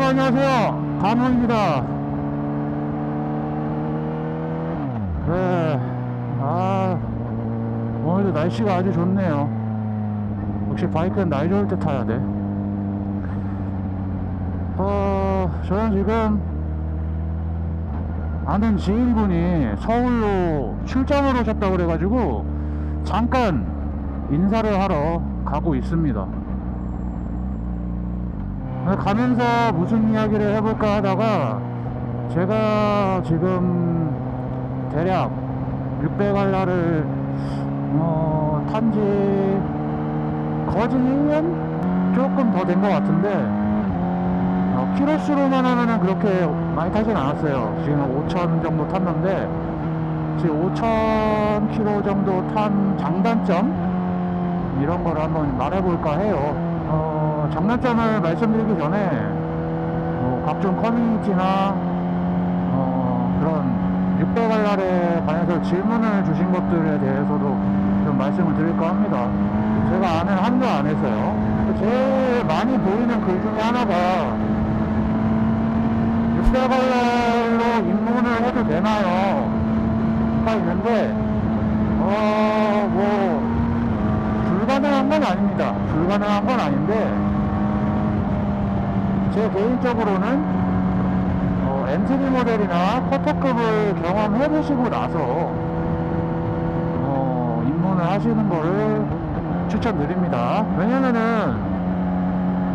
여러분 안녕하세요, 단호입니다. 네, 오늘도 날씨가 아주 좋네요. 역시 바이크는 날 좋을 때 타야 돼. 저는 지금 아는 지인분이 서울로 출장을 오셨다고 그래가지고 잠깐 인사를 하러 가고 있습니다. 가면서 무슨 이야기를 해볼까 하다가 제가 지금 대략 600알라를 탄지 거진 1년? 조금 더 된 것 같은데 키로수로만 하면은 그렇게 많이 타진 않았어요. 지금 5,000 정도 탔는데 지금 5,000km 정도 탄 장단점 이런 거를 한번 말해볼까 해요. 장단점을 말씀드리기 전에 각종 커뮤니티나 그런 600알랄에 관해서 질문을 주신 것들에 대해서도 좀 말씀을 드릴까 합니다. 제가 아는 한도 안에서요. 제일 많이 보이는 글 중에 하나가 600알랄로 입문을 해도 되나요? 가 있는데 불가능한 건 아닙니다. 불가능한 건 아닌데 제 개인적으로는 엔트리 모델이나 쿼터급을 경험해 보시고 나서 입문을 하시는 거를 추천드립니다. 왜냐면은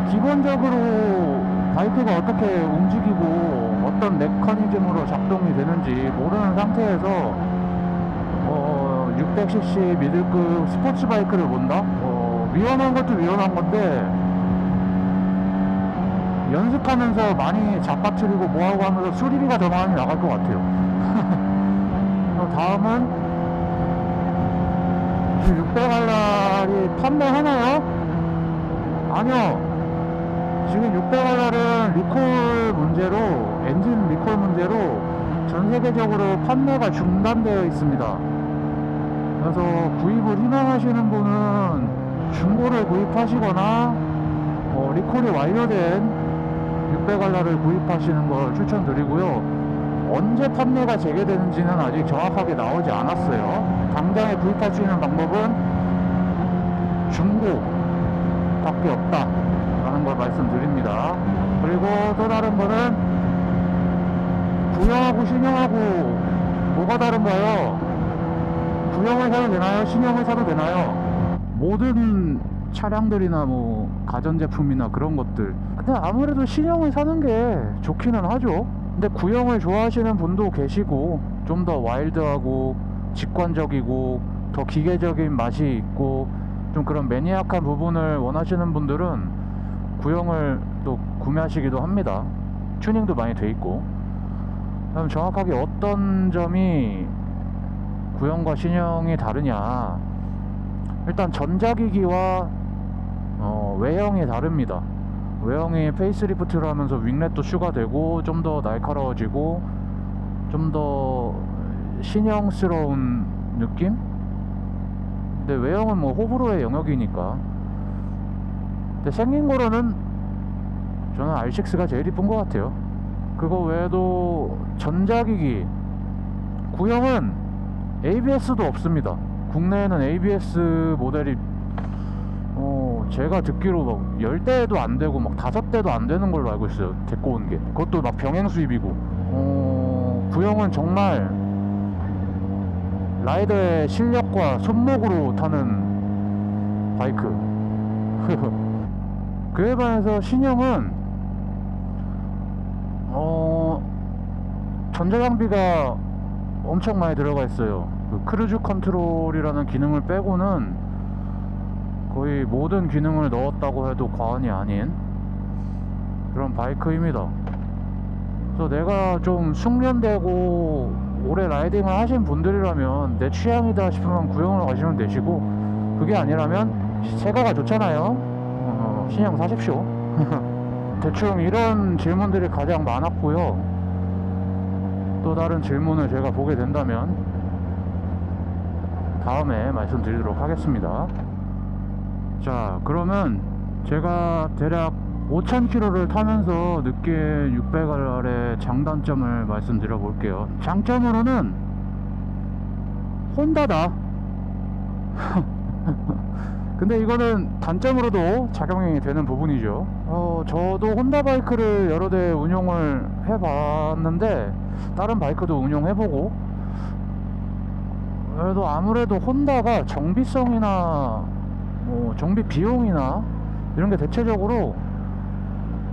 기본적으로 바이크가 어떻게 움직이고 어떤 메커니즘으로 작동이 되는지 모르는 상태에서 600cc 미들급 스포츠 바이크를 본다? 위험한 것도 위험한 건데 연습하면서 많이 잡아뜨리고 뭐하고 하면서 수리비가 더 많이 나갈 것 같아요. 다음은 600알랄이 판매하나요? 아니요. 지금 600알랄은 리콜 문제로, 엔진 리콜 문제로 전 세계적으로 판매가 중단되어 있습니다. 그래서 구입을 희망하시는 분은 중고를 구입하시거나 리콜이 완료된 600알랄을 구입하시는 걸 추천드리고요. 언제 판매가 재개되는지는 아직 정확하게 나오지 않았어요. 당장에 구입할 수 있는 방법은 중고밖에 없다 라는 걸 말씀드립니다. 그리고 또 다른 거는 구형하고 신형하고 뭐가 다른가요? 구형을 사도 되나요? 신형을 사도 되나요? 모든 차량들이나 뭐 가전제품이나 그런 것들, 근데 아무래도 신형을 사는 게 좋기는 하죠. 근데 구형을 좋아하시는 분도 계시고 좀 더 와일드하고 직관적이고 더 기계적인 맛이 있고 좀 그런 매니악한 부분을 원하시는 분들은 구형을 또 구매하시기도 합니다. 튜닝도 많이 돼 있고. 그럼 정확하게 어떤 점이 구형과 신형이 다르냐, 일단 전자기기와 외형이 다릅니다. 외형이 페이스리프트를 하면서 윙렛도 추가되고 좀 더 날카로워지고 좀 더 신형스러운 느낌? 근데 외형은 뭐 호불호의 영역이니까. 근데 생긴 거로는 저는 R6가 제일 이쁜 것 같아요. 그거 외에도 전자기기, 구형은 ABS도 없습니다. 국내에는 ABS 모델이 제가 듣기로 막 10대도 안 되고 막 5대도 안 되는 걸로 알고 있어요. 데리고 온 게. 그것도 막 병행 수입이고. 구형은 정말 라이더의 실력과 손목으로 타는 바이크. 그에 반해서 신형은 전자장비가 엄청 많이 들어가 있어요. 그 크루즈 컨트롤이라는 기능을 빼고는 거의 모든 기능을 넣었다고 해도 과언이 아닌 그런 바이크입니다. 그래서 내가 좀 숙련되고 오래 라이딩을 하신 분들이라면 내 취향이다 싶으면 구형을 가시면 되시고, 그게 아니라면 세가가 좋잖아요. 신형 사십시오. 대충 이런 질문들이 가장 많았고요. 또 다른 질문을 제가 보게 된다면 다음에 말씀드리도록 하겠습니다. 자, 그러면 제가 대략 5,000km를 타면서 느낀 600R의 장단점을 말씀드려 볼게요. 장점으로는 혼다다. 근데 이거는 단점으로도 작용이 되는 부분이죠. 저도 혼다 바이크를 여러 대 운용을 해봤는데 다른 바이크도 운용해보고, 그래도 아무래도 혼다가 정비성이나 뭐 정비 비용이나 이런 게 대체적으로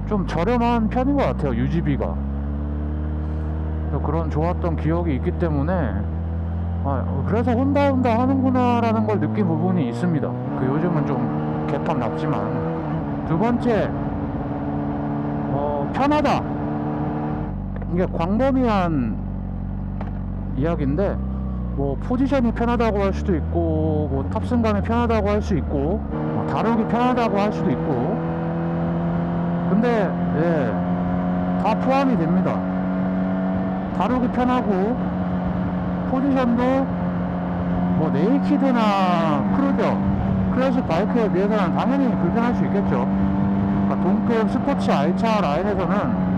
좀 저렴한 편인 것 같아요. 유지비가. 그런 좋았던 기억이 있기 때문에 그래서 혼다 하는구나 라는 걸 느낀 부분이 있습니다. 요즘은 좀 개판 났지만. 두 번째, 편하다. 이게 광범위한 이야기인데, 뭐 포지션이 편하다고 할 수도 있고, 뭐 탑승감이 편하다고 할 수 있고, 뭐 다루기 편하다고 할 수도 있고, 근데 다 포함이 됩니다. 다루기 편하고, 포지션도 뭐 네이키드나 크루저, 클래식 바이크에 비해서는 당연히 불편할 수 있겠죠. 그러니까 동급 스포츠 R차 라인에서는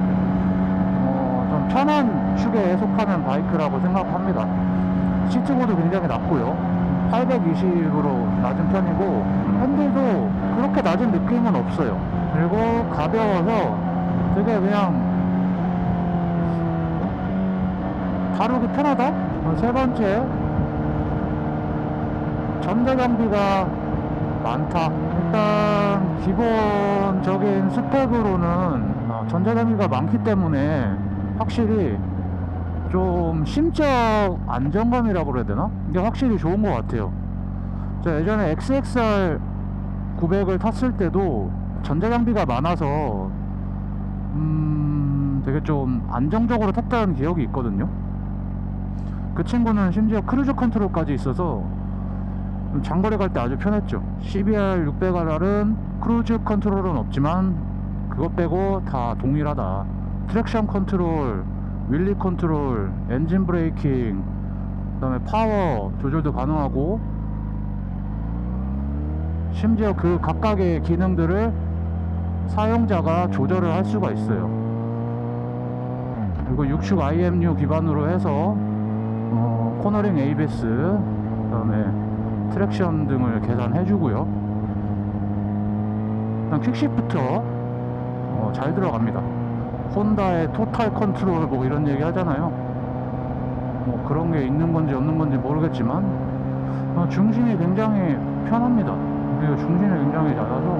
좀 편한 축에 속하는 바이크라고 생각합니다. 시트고도 굉장히 낮고요. 820으로 낮은 편이고, 핸들도 그렇게 낮은 느낌은 없어요. 그리고 가벼워서 되게 그냥 다루기 편하다? 세 번째, 전자장비가 많다. 일단 기본적인 스펙으로는 전자장비가 많기 때문에 확실히 좀 심적 안정감이라고 그래야 되나? 이게 확실히 좋은 것 같아요. 제가 예전에 XXR 900을 탔을 때도 전자장비가 많아서 되게 좀 안정적으로 탔다는 기억이 있거든요. 그 친구는 심지어 크루즈 컨트롤까지 있어서 장거리 갈 때 아주 편했죠. CBR 600RR은 크루즈 컨트롤은 없지만 그것 빼고 다 동일하다. 트랙션 컨트롤, 윌리 컨트롤, 엔진 브레이킹, 그 다음에 파워 조절도 가능하고, 심지어 그 각각의 기능들을 사용자가 조절을 할 수가 있어요. 그리고 6축 IMU 기반으로 해서 코너링 ABS, 그 다음에 트랙션 등을 계산해주고요. 일단 퀵시프터 잘 들어갑니다. 혼다의 토탈 컨트롤 뭐 이런 얘기 하잖아요. 뭐 그런 게 있는 건지 없는 건지 모르겠지만 중심이 굉장히 편합니다. 그리고 중심이 굉장히 낮아서,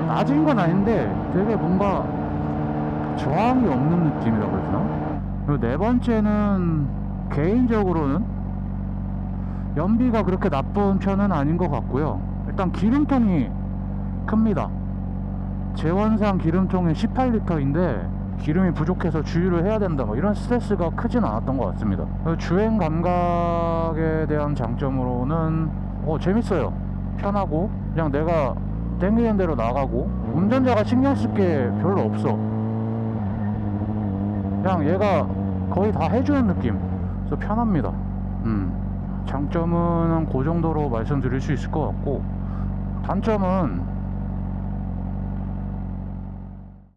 낮은 건 아닌데 되게 뭔가 저항이 없는 느낌이라고 해야 되나? 그리고 네 번째는, 개인적으로는 연비가 그렇게 나쁜 편은 아닌 것 같고요. 일단 기름통이 큽니다. 제원상 기름통이 18L인데 기름이 부족해서 주유를 해야 된다, 뭐 이런 스트레스가 크진 않았던 것 같습니다. 주행 감각에 대한 장점으로는 재밌어요. 편하고 그냥 내가 땡기는 대로 나가고, 운전자가 신경 쓸 게 별로 없어. 그냥 얘가 거의 다 해주는 느낌. 그래서 편합니다. 장점은 그 정도로 말씀드릴 수 있을 것 같고, 단점은